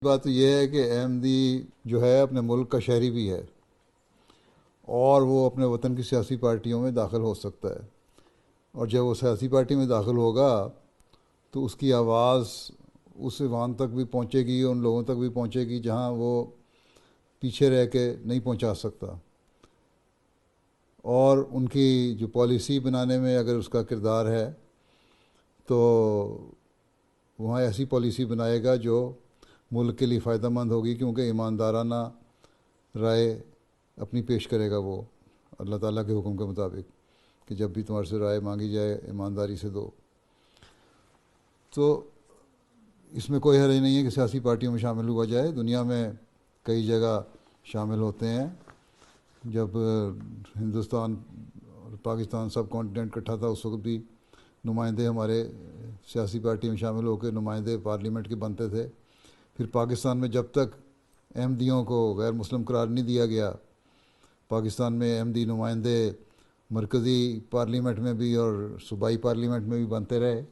بات تو یہ ہے کہ احمدی جو ہے اپنے ملک کا شہری بھی ہے، اور وہ اپنے وطن کی سیاسی پارٹیوں میں داخل ہو سکتا ہے، اور جب وہ سیاسی پارٹی میں داخل ہوگا تو اس کی آواز اس ایوان تک بھی پہنچے گی، ان لوگوں تک بھی پہنچے گی جہاں وہ پیچھے رہ کے نہیں پہنچا سکتا، اور ان کی جو پالیسی بنانے میں اگر اس کا کردار ہے تو وہاں ایسی پالیسی بنائے گا جو ملک کے لیے فائدہ مند ہوگی، کیونکہ ایماندارانہ رائے اپنی پیش کرے گا وہ اللہ تعالیٰ کے حکم کے مطابق، کہ جب بھی تمہارے سے رائے مانگی جائے ایمانداری سے دو۔ تو اس میں کوئی حرج نہیں ہے کہ سیاسی پارٹیوں میں شامل ہوا جائے، دنیا میں کئی جگہ شامل ہوتے ہیں۔ جب ہندوستان اور پاکستان سب کانٹیننٹ اکٹھا تھا اس وقت بھی نمائندے ہمارے سیاسی پارٹی میں شامل ہو کے نمائندے پارلیمنٹ کے بنتے تھے۔ پھر پاکستان میں جب تک احمدیوں کو غیر مسلم قرار نہیں دیا گیا، پاکستان میں احمدی نمائندے مرکزی پارلیمنٹ میں بھی اور صوبائی پارلیمنٹ میں بھی بنتے رہے۔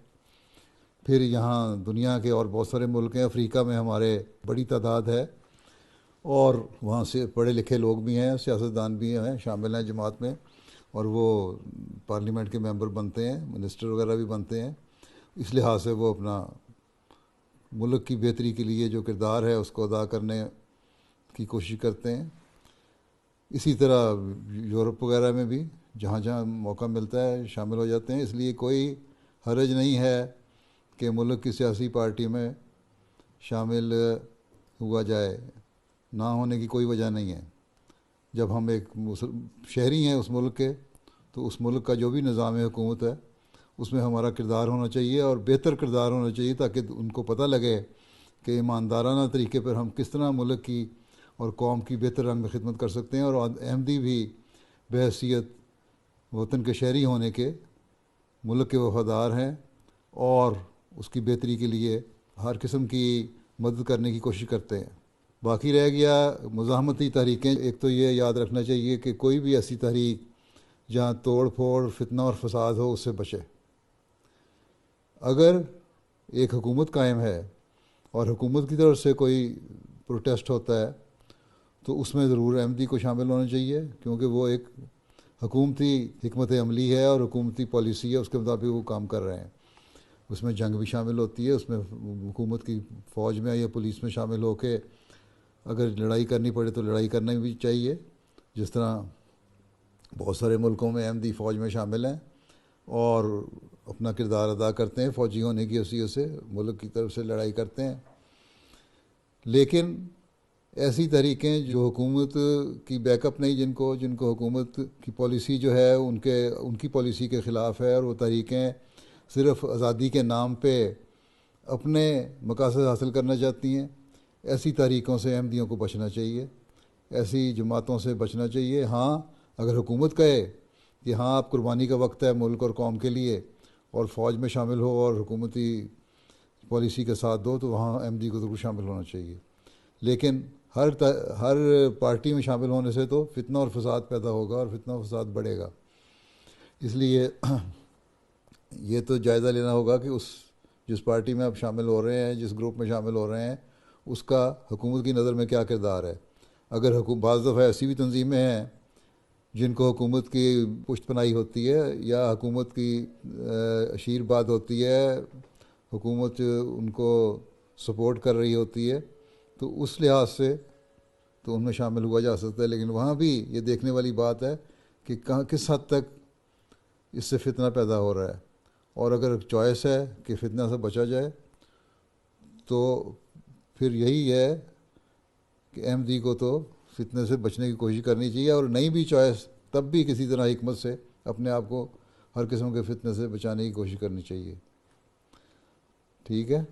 پھر یہاں دنیا کے اور بہت سارے ملک ہیں، افریقہ میں ہمارے بڑی تعداد ہے، اور وہاں سے پڑھے لکھے لوگ بھی ہیں، سیاستدان بھی ہیں، شامل ہیں جماعت میں، اور وہ پارلیمنٹ کے ممبر بنتے ہیں، منسٹر وغیرہ بھی بنتے ہیں۔ اس لحاظ سے وہ اپنا ملک کی بہتری کے لیے جو کردار ہے اس کو ادا کرنے کی کوشش کرتے ہیں۔ اسی طرح یورپ وغیرہ میں بھی جہاں جہاں موقع ملتا ہے شامل ہو جاتے ہیں۔ اس لیے کوئی حرج نہیں ہے کہ ملک کی سیاسی پارٹی میں شامل ہوا جائے، نہ ہونے کی کوئی وجہ نہیں ہے۔ جب ہم ایک شہری ہیں اس ملک کے، تو اس ملک کا جو بھی نظام حکومت ہے اس میں ہمارا کردار ہونا چاہیے، اور بہتر کردار ہونا چاہیے، تاکہ ان کو پتہ لگے کہ ایماندارانہ طریقے پر ہم کس طرح ملک کی اور قوم کی بہتر رنگ میں خدمت کر سکتے ہیں۔ اور احمدی بھی بحیثیت وطن کے شہری ہونے کے ملک کے وفادار ہیں، اور اس کی بہتری کے لیے ہر قسم کی مدد کرنے کی کوشش کرتے ہیں۔ باقی رہ گیا مزاحمتی تحریکیں، ایک تو یہ یاد رکھنا چاہیے کہ کوئی بھی ایسی تحریک جہاں توڑ پھوڑ، فتنہ اور فساد ہو، اس سے بچے۔ اگر ایک حکومت قائم ہے اور حکومت کی طرف سے کوئی پروٹیسٹ ہوتا ہے تو اس میں ضرور احمدی کو شامل ہونا چاہیے، کیونکہ وہ ایک حکومتی حکمت عملی ہے اور حکومتی پالیسی ہے، اس کے مطابق وہ کام کر رہے ہیں۔ اس میں جنگ بھی شامل ہوتی ہے، اس میں حکومت کی فوج میں یا پولیس میں شامل ہو کے اگر لڑائی کرنی پڑے تو لڑائی کرنا بھی چاہیے، جس طرح بہت سارے ملکوں میں احمدی فوج میں شامل ہیں اور اپنا کردار ادا کرتے ہیں، فوجی ہونے کی حیثیت سے ملک کی طرف سے لڑائی کرتے ہیں۔ لیکن ایسی تحریکیں جو حکومت کی بیک اپ نہیں، جن کو حکومت کی پالیسی جو ہے ان کی پالیسی کے خلاف ہے، اور وہ تحریکیں صرف آزادی کے نام پہ اپنے مقاصد حاصل کرنا چاہتی ہیں، ایسی تحریکوں سے احمدیوں کو بچنا چاہیے، ایسی جماعتوں سے بچنا چاہیے۔ ہاں، اگر حکومت کہے کہ ہاں اب قربانی کا وقت ہے ملک اور قوم کے لیے، اور فوج میں شامل ہو اور حکومتی پالیسی کا ساتھ دو، تو وہاں احمدی کو ضرور شامل ہونا چاہیے۔ لیکن ہر پارٹی میں شامل ہونے سے تو فتنہ اور فساد پیدا ہوگا، اور فتنہ و فساد بڑھے گا۔ اس لیے یہ تو جائزہ لینا ہوگا کہ جس پارٹی میں آپ شامل ہو رہے ہیں، جس گروپ میں شامل ہو رہے ہیں، اس کا حکومت کی نظر میں کیا کردار ہے۔ اگر بعض دفعہ ایسی بھی تنظیمیں ہیں جن کو حکومت کی پشت پناہی ہوتی ہے یا حکومت کی اشیر بات ہوتی ہے، حکومت ان کو سپورٹ کر رہی ہوتی ہے، تو اس لحاظ سے تو ان میں شامل ہوا جا سکتا ہے۔ لیکن وہاں بھی یہ دیکھنے والی بات ہے کہ کس حد تک اس سے فتنہ پیدا ہو رہا ہے، اور اگر چوائس ہے کہ فتنہ سے بچا جائے تو پھر یہی ہے کہ احمدی کو تو فتنے سے بچنے کی کوشش کرنی چاہیے، اور نہیں بھی چوائس تب بھی کسی طرح حکمت سے اپنے آپ کو ہر قسم کے فتنے سے بچانے کی کوشش کرنی چاہیے۔ ٹھیک ہے۔